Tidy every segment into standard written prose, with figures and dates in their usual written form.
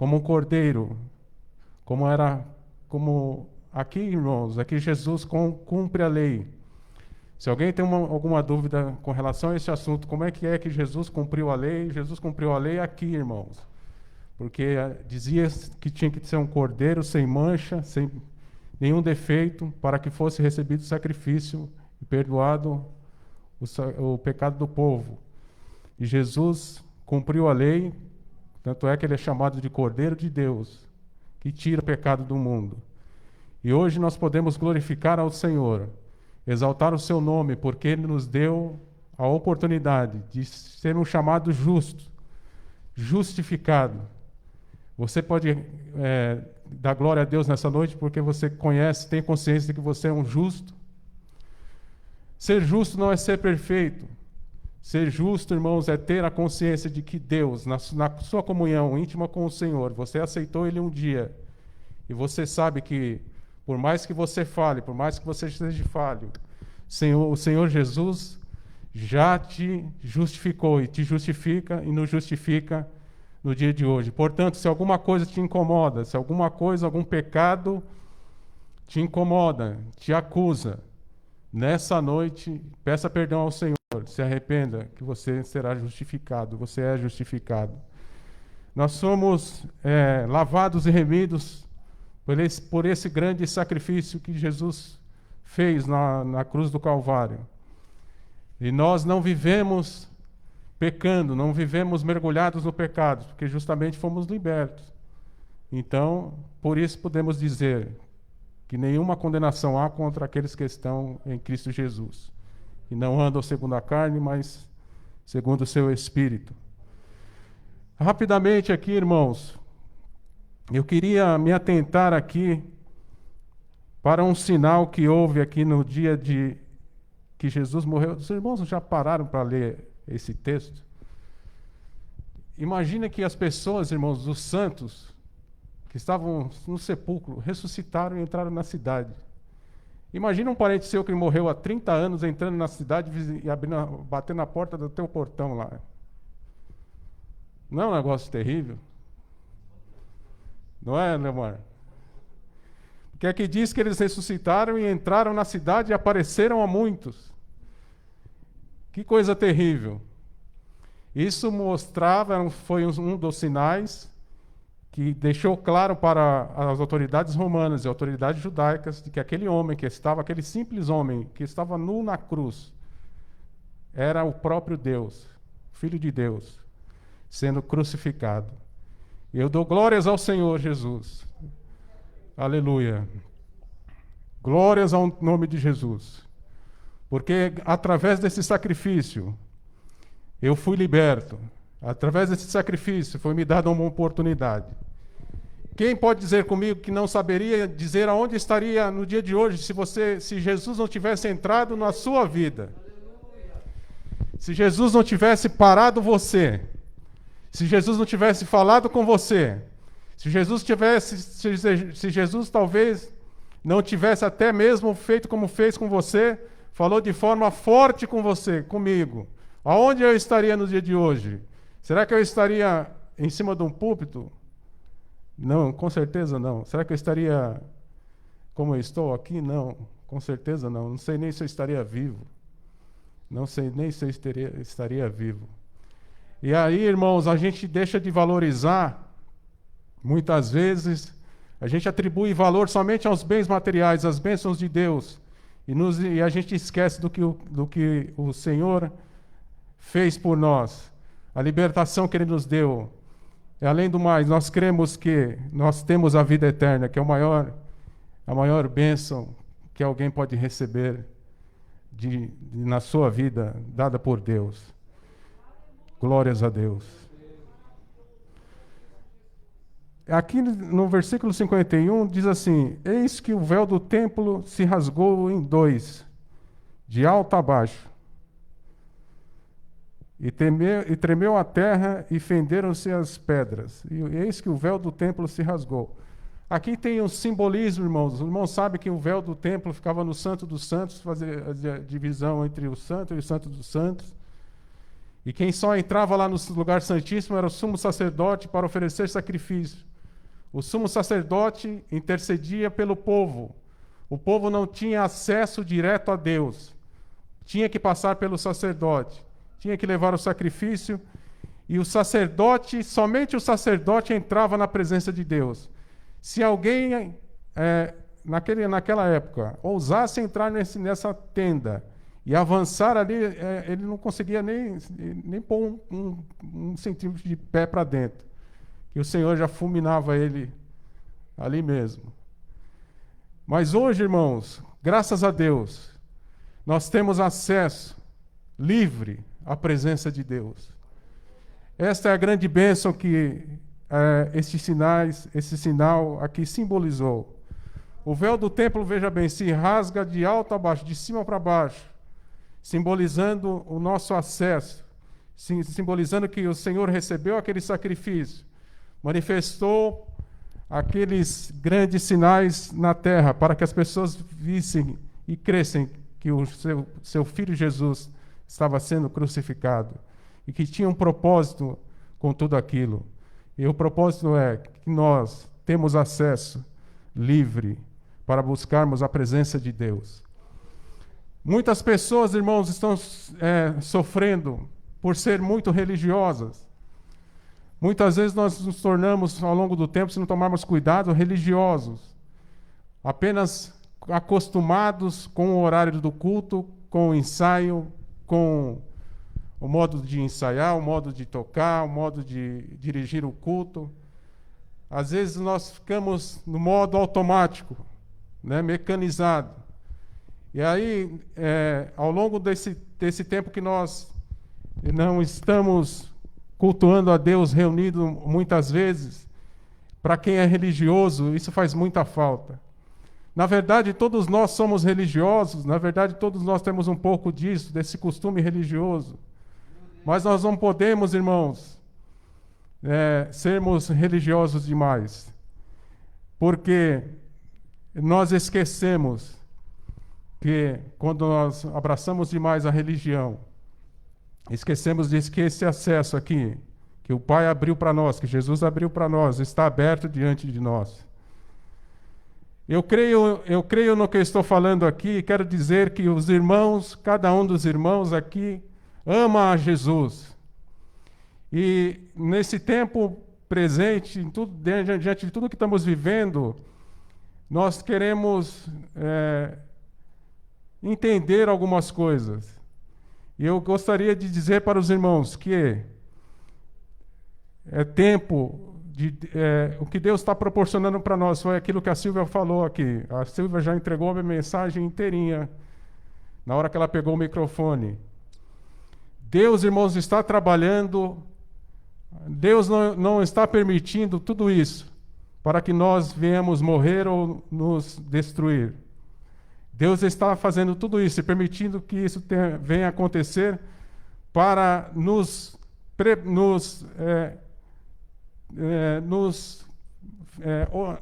como um cordeiro, como aqui, irmãos, aqui Jesus cumpre a lei. Se alguém tem alguma dúvida com relação a esse assunto, como é que Jesus cumpriu a lei? Jesus cumpriu a lei aqui, irmãos. Porque dizia que tinha que ser um cordeiro sem mancha, sem nenhum defeito, para que fosse recebido sacrifício e perdoado o pecado do povo. E Jesus cumpriu a lei, tanto é que ele é chamado de Cordeiro de Deus, que tira o pecado do mundo. E hoje nós podemos glorificar ao Senhor, exaltar o seu nome, porque ele nos deu a oportunidade de sermos chamados justos, justificado. Você pode dar glória a Deus nessa noite porque você conhece, tem consciência de que você é um justo. Ser justo não é ser perfeito. Ser justo, irmãos, é ter a consciência de que Deus, na sua comunhão íntima com o Senhor, você aceitou Ele um dia, e você sabe que, por mais que você fale, por mais que você esteja falho, o Senhor Jesus já te justificou e te justifica e nos justifica no dia de hoje. Portanto, se alguma coisa te incomoda, se alguma coisa, algum pecado te incomoda, te acusa, nessa noite, peça perdão ao Senhor, se arrependa, que você será justificado, você é justificado. Nós somos lavados e remidos por esse grande sacrifício que Jesus fez na cruz do Calvário. E nós não vivemos pecando, não vivemos mergulhados no pecado, porque justamente fomos libertos. Então, por isso podemos dizer que nenhuma condenação há contra aqueles que estão em Cristo Jesus, que não andam segundo a carne, mas segundo o seu Espírito. Rapidamente aqui, irmãos, eu queria me atentar aqui para um sinal que houve aqui no dia que Jesus morreu. Os irmãos já pararam para ler esse texto? Imagina que as pessoas, irmãos, os santos, que estavam no sepulcro, ressuscitaram e entraram na cidade. Imagina um parente seu que morreu há 30 anos entrando na cidade e batendo na porta do teu portão lá. Não é um negócio terrível? Não é, Leomar? Porque aqui diz que eles ressuscitaram e entraram na cidade e apareceram a muitos. Que coisa terrível. Isso foi um dos sinais que deixou claro para as autoridades romanas e autoridades judaicas de que aquele simples homem que estava nu na cruz, era o próprio Deus, Filho de Deus, sendo crucificado. Eu dou glórias ao Senhor Jesus. Aleluia. Glórias ao nome de Jesus. Porque através desse sacrifício, eu fui liberto. Através desse sacrifício, foi me dada uma oportunidade. Quem pode dizer comigo que não saberia dizer aonde estaria no dia de hoje se Jesus não tivesse entrado na sua vida? Se Jesus não tivesse parado você, se Jesus não tivesse falado com você, se Jesus talvez não tivesse até mesmo feito como fez com você, falou de forma forte com você, comigo, aonde eu estaria no dia de hoje? Será que eu estaria em cima de um púlpito? Não, com certeza não. Será que eu estaria como eu estou aqui? Não, com certeza não. Não sei nem se eu estaria vivo. Não sei nem se eu estaria vivo. E aí, irmãos, a gente deixa de valorizar, muitas vezes, a gente atribui valor somente aos bens materiais, às bênçãos de Deus, e a gente esquece do que o Senhor fez por nós, a libertação que Ele nos deu. E, além do mais, nós cremos que nós temos a vida eterna, que é a maior bênção que alguém pode receber na sua vida, dada por Deus. Glórias a Deus. Aqui no versículo 51 diz assim: eis que o véu do templo se rasgou em dois, de alto a baixo. E tremeu a terra e fenderam-se as pedras. E eis que o véu do templo se rasgou. Aqui tem um simbolismo, irmãos. Os irmãos sabem que o véu do templo ficava no Santo dos Santos, fazia a divisão entre o Santo e o Santo dos Santos. E quem só entrava lá no lugar santíssimo era o sumo sacerdote para oferecer sacrifício. o sumo sacerdote intercedia pelo povo. O povo não tinha acesso direto a Deus. Tinha que passar pelo sacerdote. Tinha que levar o sacrifício. E o sacerdote, somente o sacerdote entrava na presença de Deus. Se alguém, naquela época, ousasse entrar nessa tenda e avançar ali, ele não conseguia nem pôr um centímetro de pé para dentro. E o Senhor já fulminava ele ali mesmo. Mas hoje, irmãos, graças a Deus, nós temos acesso livre à presença de Deus. Esta é a grande bênção que esse sinal aqui simbolizou. O véu do templo, veja bem, se rasga de alto a baixo, de cima para baixo, simbolizando o nosso acesso, simbolizando que o Senhor recebeu aquele sacrifício, manifestou aqueles grandes sinais na terra, para que as pessoas vissem e crescem que o seu Filho Jesus estava sendo crucificado e que tinha um propósito com tudo aquilo. E o propósito é que nós temos acesso livre para buscarmos a presença de Deus. Muitas pessoas, irmãos, estão sofrendo por ser muito religiosas. Muitas vezes nós nos tornamos, ao longo do tempo, se não tomarmos cuidado, religiosos. Apenas acostumados com o horário do culto, com o ensaio, com o modo de ensaiar, o modo de tocar, o modo de dirigir o culto. Às vezes nós ficamos no modo automático, mecanizado. E aí, ao longo desse tempo que nós não estamos cultuando a Deus reunido muitas vezes, para quem é religioso, isso faz muita falta. Na verdade, todos nós somos religiosos, na verdade, todos nós temos um pouco disso, desse costume religioso. Mas nós não podemos, irmãos, sermos religiosos demais, porque nós esquecemos que quando nós abraçamos demais a religião, esquecemos de que esse acesso aqui, que o Pai abriu para nós, que Jesus abriu para nós, está aberto diante de nós. Eu creio no que eu estou falando aqui, e quero dizer que os irmãos, cada um dos irmãos aqui, ama a Jesus. E nesse tempo presente, diante de tudo que estamos vivendo, nós queremos entender algumas coisas. E eu gostaria de dizer para os irmãos que é tempo o que Deus está proporcionando para nós foi aquilo que a Silvia falou aqui. A Silvia já entregou a minha mensagem inteirinha na hora que ela pegou o microfone. Deus, irmãos, está trabalhando. Deus não está permitindo tudo isso para que nós venhamos morrer ou nos destruir. Deus está fazendo tudo isso e permitindo que isso venha acontecer para nos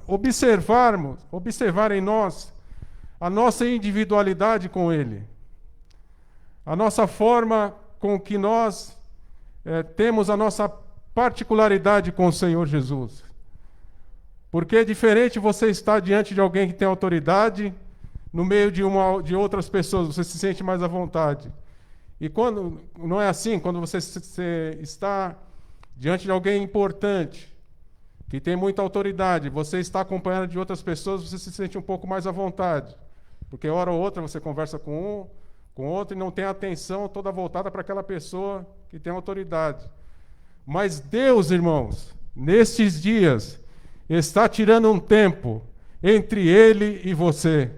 observar em nós a nossa individualidade com Ele, a nossa forma com que nós temos a nossa particularidade com o Senhor Jesus. Porque é diferente você estar diante de alguém que tem autoridade, no meio de outras pessoas, você se sente mais à vontade. E quando não é assim, quando você está diante de alguém importante, que tem muita autoridade, você está acompanhado de outras pessoas, você se sente um pouco mais à vontade. Porque hora ou outra você conversa com outro e não tem atenção toda voltada para aquela pessoa que tem autoridade. Mas Deus, irmãos, nestes dias, está tirando um tempo entre Ele e você.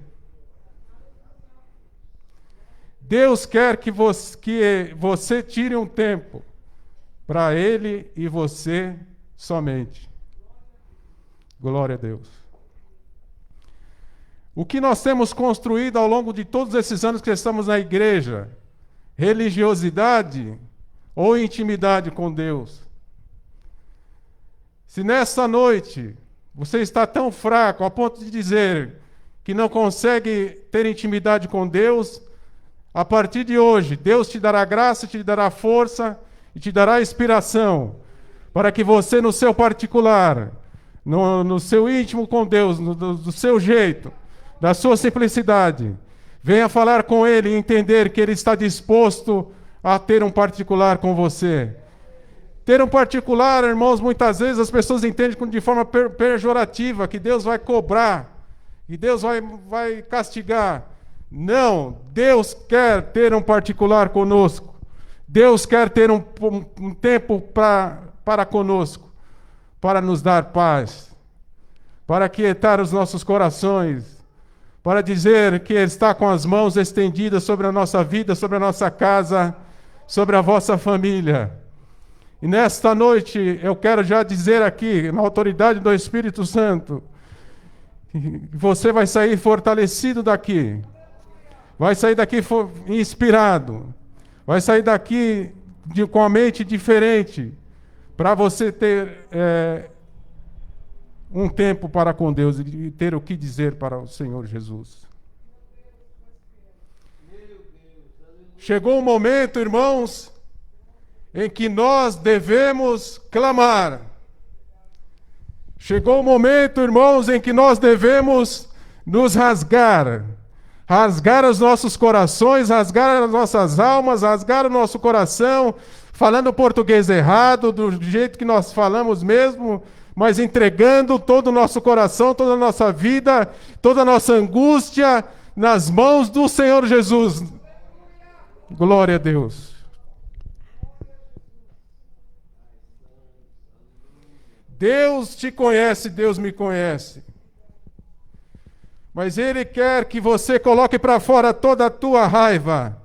Deus quer que você tire um tempo para Ele e você somente. Glória a Deus. O que nós temos construído ao longo de todos esses anos que estamos na igreja? Religiosidade ou intimidade com Deus? Se nessa noite você está tão fraco a ponto de dizer que não consegue ter intimidade com Deus, a partir de hoje, Deus te dará graça, te dará força e te dará inspiração para que você, no seu particular, no seu íntimo com Deus, do seu jeito, da sua simplicidade. Venha falar com Ele e entender que Ele está disposto a ter um particular com você. Ter um particular, irmãos, muitas vezes as pessoas entendem de forma pejorativa, que Deus vai cobrar, que Deus vai castigar. Não, Deus quer ter um particular conosco. Deus quer ter um tempo para conosco, para nos dar paz, para aquietar os nossos corações, para dizer que Ele está com as mãos estendidas sobre a nossa vida, sobre a nossa casa, sobre a vossa família. E nesta noite eu quero já dizer aqui, na autoridade do Espírito Santo, que você vai sair fortalecido daqui, vai sair daqui inspirado, vai sair daqui com a mente diferente, para você ter um tempo para com Deus e ter o que dizer para o Senhor Jesus. Chegou um momento, irmãos, em que nós devemos clamar. Chegou um momento, irmãos, em que nós devemos nos rasgar. Rasgar os nossos corações, rasgar as nossas almas, rasgar o nosso coração, falando português errado, do jeito que nós falamos mesmo, mas entregando todo o nosso coração, toda a nossa vida, toda a nossa angústia nas mãos do Senhor Jesus. Glória a Deus. Deus te conhece, Deus me conhece. Mas Ele quer que você coloque para fora toda a tua raiva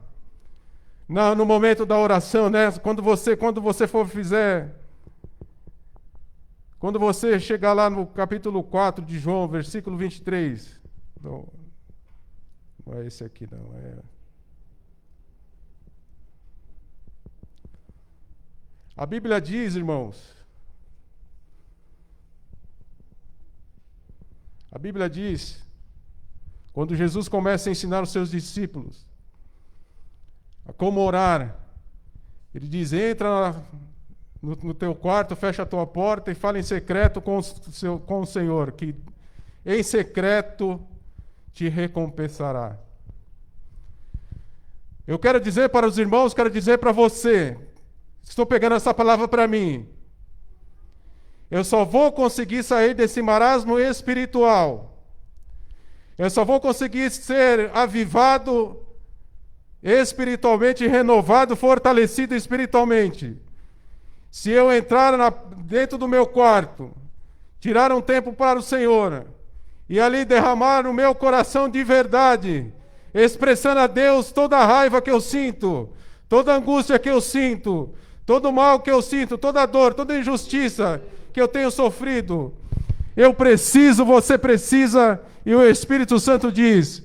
no momento da oração, né? Quando você chegar lá no capítulo 4 de João, versículo 23. Não é esse aqui, não. A Bíblia diz, irmãos, a Bíblia diz, quando Jesus começa a ensinar os seus discípulos a como orar, Ele diz: entra no teu quarto, fecha a tua porta e fala em secreto com o Senhor, que em secreto te recompensará. Eu quero dizer para os irmãos, quero dizer para você, estou pegando essa palavra para mim. Eu só vou conseguir sair desse marasmo espiritual. Eu só vou conseguir ser avivado espiritualmente, renovado, fortalecido espiritualmente, se eu entrar dentro do meu quarto, tirar um tempo para o Senhor e ali derramar o meu coração de verdade, expressando a Deus toda a raiva que eu sinto, toda a angústia que eu sinto, todo o mal que eu sinto, toda a dor, toda a injustiça que eu tenho sofrido. Eu preciso, você precisa, e o Espírito Santo diz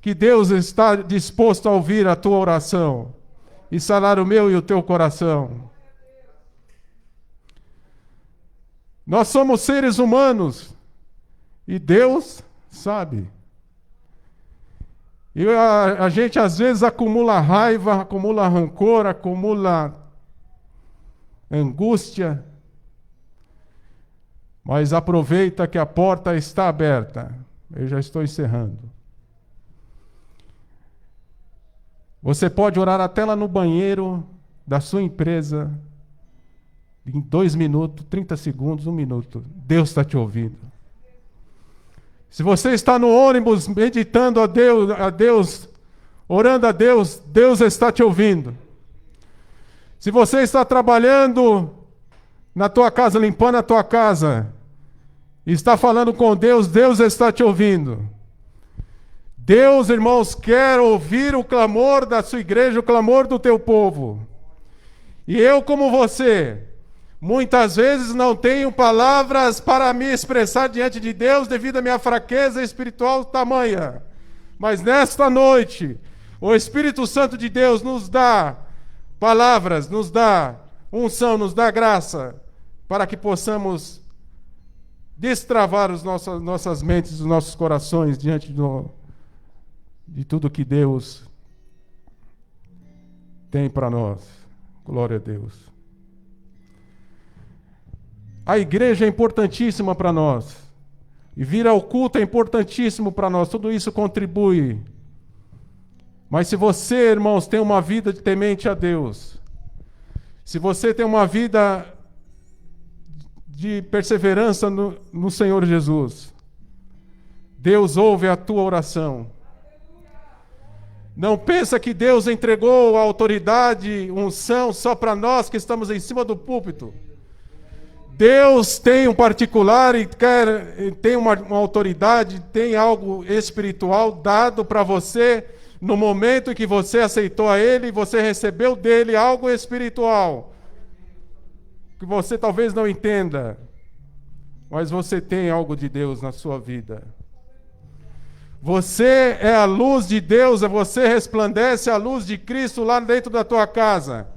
que Deus está disposto a ouvir a tua oração e sanar o meu e o teu coração. Nós somos seres humanos e Deus sabe. E a gente às vezes acumula raiva, acumula rancor, acumula angústia, mas aproveita que a porta está aberta. Eu já estou encerrando. Você pode orar até lá no banheiro da sua empresa, em 2 minutos, 30 segundos, 1 minuto. Deus está te ouvindo. Se você está no ônibus meditando a Deus, orando a Deus, Deus está te ouvindo. Se você está trabalhando na tua casa, limpando a tua casa, e está falando com Deus, Deus está te ouvindo. Deus, irmãos, quer ouvir o clamor da sua igreja, o clamor do teu povo. E eu, como você, muitas vezes não tenho palavras para me expressar diante de Deus devido à minha fraqueza espiritual tamanha. Mas nesta noite, o Espírito Santo de Deus nos dá palavras, nos dá unção, nos dá graça, para que possamos destravar as nossas mentes, os nossos corações diante de tudo que Deus tem para nós. Glória a Deus. A igreja é importantíssima para nós. E vir ao culto é importantíssimo para nós. Tudo isso contribui. Mas se você, irmãos, tem uma vida de temente a Deus, se você tem uma vida de perseverança no Senhor Jesus, Deus ouve a tua oração. Não pensa que Deus entregou a autoridade, unção só para nós que estamos em cima do púlpito. Deus tem um particular e tem uma autoridade, tem algo espiritual dado para você no momento em que você aceitou a Ele, você recebeu dele algo espiritual que você talvez não entenda, mas você tem algo de Deus na sua vida. Você é a luz de Deus, você resplandece a luz de Cristo lá dentro da tua casa.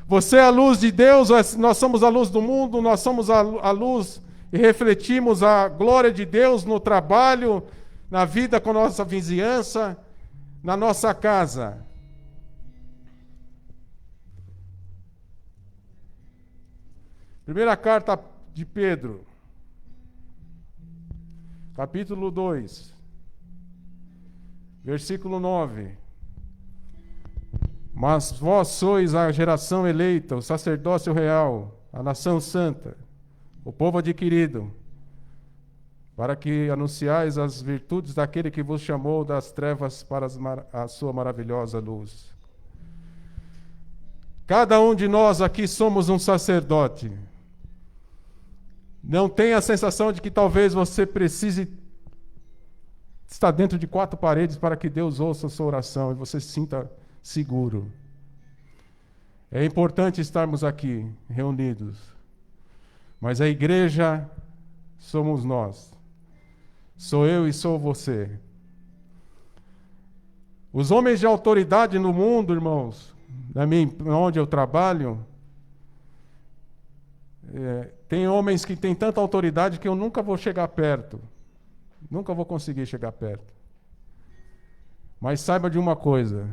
Você é a luz de Deus, nós somos a luz do mundo, nós somos a luz e refletimos a glória de Deus no trabalho, na vida com a nossa vizinhança, na nossa casa. Primeira carta de Pedro, capítulo 2, versículo 9. Mas vós sois a geração eleita, o sacerdócio real, a nação santa, o povo adquirido, para que anunciais as virtudes daquele que vos chamou das trevas para a sua maravilhosa luz. Cada um de nós aqui somos um sacerdote. Não tenha a sensação de que talvez você precise estar dentro de 4 paredes para que Deus ouça a sua oração e você se sinta seguro. É importante estarmos aqui reunidos, mas a igreja somos nós. Sou eu e sou você. Os homens de autoridade no mundo, irmãos, onde eu trabalho, tem homens que têm tanta autoridade que eu nunca vou chegar perto. Nunca vou conseguir chegar perto. Mas saiba de uma coisa: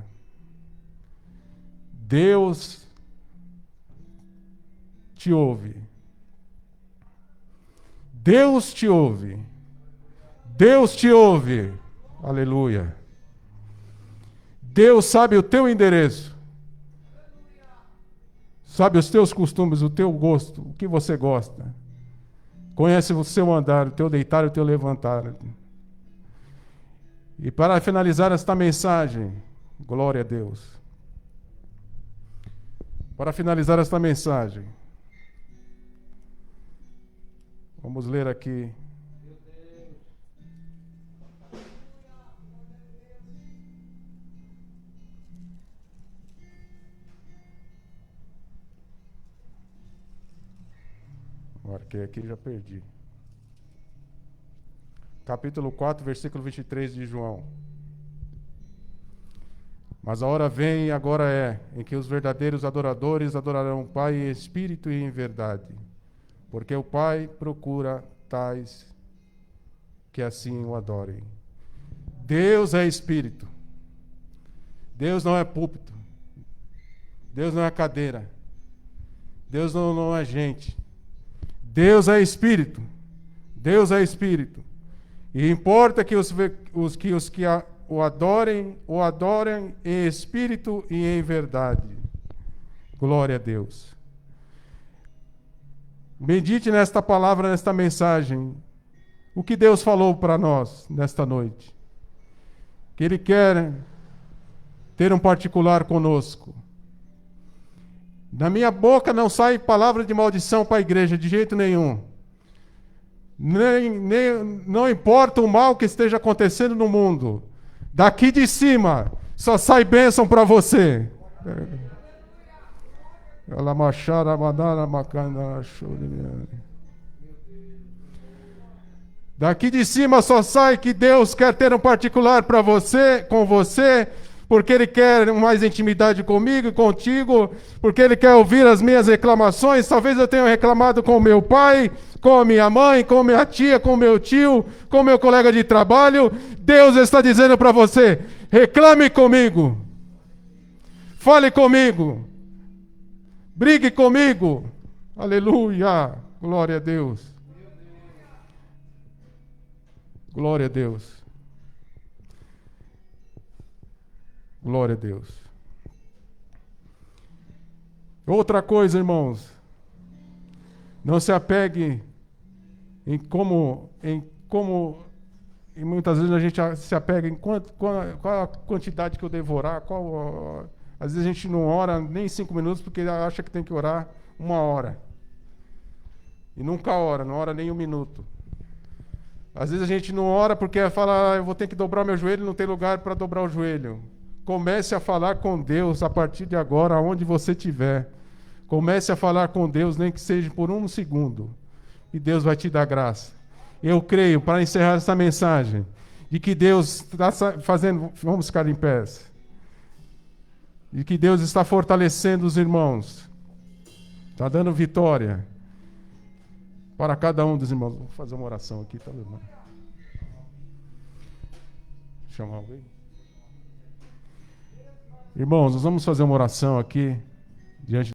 Deus te ouve. Deus te ouve. Deus te ouve. Aleluia. Deus sabe o teu endereço. Sabe os teus costumes, o teu gosto, o que você gosta. Conhece o seu andar, o teu deitar e o teu levantar. E para finalizar esta mensagem, glória a Deus. Para finalizar esta mensagem, vamos ler aqui. Marquei aqui e já perdi. Capítulo 4, versículo 23 de João. Mas a hora vem e agora é, em que os verdadeiros adoradores adorarão o Pai em espírito e em verdade, porque o Pai procura tais que assim o adorem. Deus é espírito. Deus não é púlpito. Deus não é cadeira. Deus não é gente. Deus é espírito. Deus é espírito. E importa que os que o adorem em espírito e em verdade. Glória a Deus. Medite nesta palavra, nesta mensagem. O que Deus falou para nós nesta noite. Que Ele quer ter um particular conosco. Da minha boca não sai palavra de maldição para a igreja, de jeito nenhum. Não importa o mal que esteja acontecendo no mundo. Daqui de cima, só sai bênção para você. Daqui de cima só sai que Deus quer ter um particular para você, com você, porque Ele quer mais intimidade comigo e contigo, porque Ele quer ouvir as minhas reclamações. Talvez eu tenha reclamado com o meu pai, com a minha mãe, com a minha tia, com o meu tio, com o meu colega de trabalho. Deus está dizendo para você: reclame comigo, fale comigo, brigue comigo. Aleluia. Glória a Deus. Glória a Deus. Glória a Deus. Outra coisa, irmãos. Não se apegue em como e muitas vezes a gente se apega em qual a quantidade que eu devorar, às vezes a gente não ora nem 5 minutos porque acha que tem que orar 1 hora. E nunca ora, não ora nem 1 minuto. Às vezes a gente não ora porque fala, eu vou ter que dobrar meu joelho, não tem lugar para dobrar o joelho. Comece a falar com Deus a partir de agora, aonde você estiver. Comece a falar com Deus, nem que seja por 1 segundo. E Deus vai te dar graça. Eu creio, para encerrar essa mensagem, de que Deus está fazendo... Vamos ficar em pés. De que Deus está fortalecendo os irmãos. Está dando vitória para cada um dos irmãos. Vou fazer uma oração aqui, tá, irmão? Chamar alguém? Irmãos, nós vamos fazer uma oração aqui, diante